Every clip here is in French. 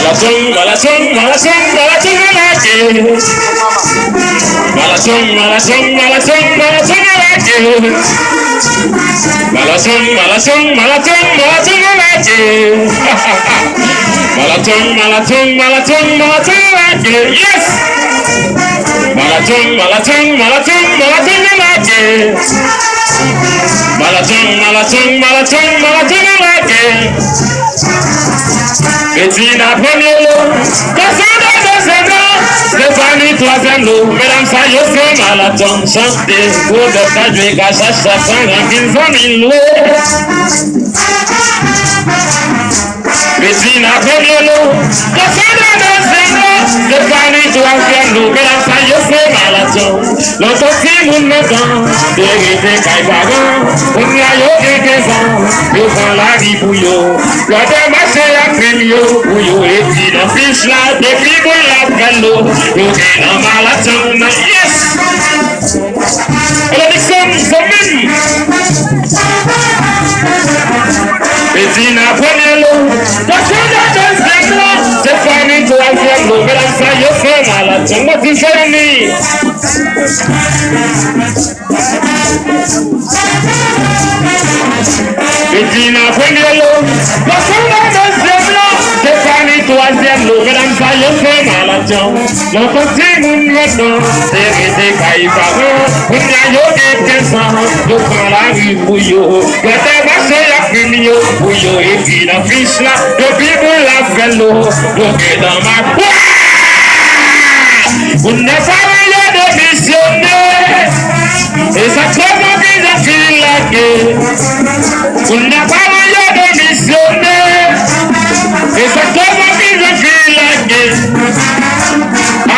Malatung, malatung, malatung, malatung, malatung. Malatung, malatung, malatung, malatung, malatung. Malatung, malatung, malatung, malatung, malatung. Malatung, malatung, malatung, malatung, malatung. Yes. Malatung, malatung, malatung, malatung, malatung. Malatung, malatung, malatung, malatung, malatung. Bettina premier lot, deuxième lot, Stéphanie troisième lot. Mesdames, ça y est, c'est Malatung chanté. Pour de ça, je vais cacher ça pendant 15 000 loués. Bettina premier lot, deuxième lot, Stéphanie troisième lot. Mesdames, ça y est, c'est Malatung. L'autre petit monde maintenant, vérité caïbagan. On y a eu quelques ans, yo prend la vie pour yo. L'autre marché à crime yo, pour yo et puis dans fiche là, depuis qu'on l'a fait l'eau, yo est dans Malatung. Yes! Alors Nixon, c'est même. Bettina premier lot, deuxième lot, Stéphanie troisième lot. Mesdames, ça y est, c'est Malatung. Moi, tu fais une Bettina premier lot, deuxième lot, Stéphanie troisième lot. Mesdames, ça y est, c'est Malatung. Mon petit monde maintenant, c'est resté caïbagan. On y a eu quelques ans, je prends la rue pour yo. Je t'ai marché la prime yo, pour yo. Et puis la fiche là, depuis qu'on l'a fait l'eau, donc dans ma poire. Vous n'avez pas moyen de missionner. Et ça comment que je file la guerre. Vous n'avez pas moyen de missionner. Et ça comment que je file la guerre.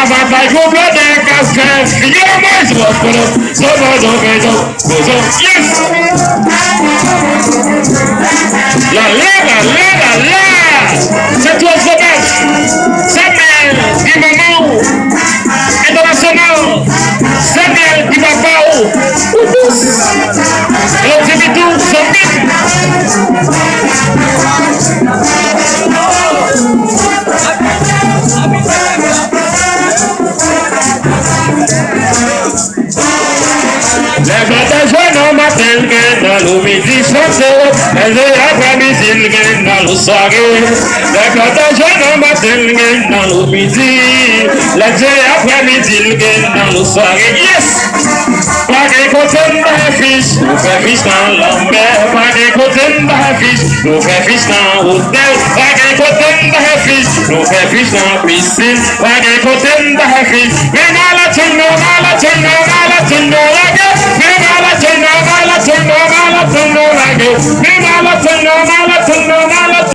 Avantage au bleu d'un casque. Fille moi je vois pour nous. Yes. La. C'est toi sauvage. Samuel du moment international. Samuel du Babao. Le Timitou, Sophie. Les matin jeunes au matin, dans le midi chanté, et les après-midi, dans le soirée. Les matin jeunes au matin, dans le midi, les après-midi, dans le soirée. Yes! Pas des côtés de la fiche, nous fait fiche dans l'envers. Pas des côtés de la fiche, nous fait fiche dans l'hôtel. Pas des côtés de la fiche, nous fait fiche dans la piscine. Pas des côtés de la fiche, mais Malatung, Malatung, Malatung, Malatung. Malatung, Malatung, Malatung, Malatung, Malatung, Malatung, Malatung.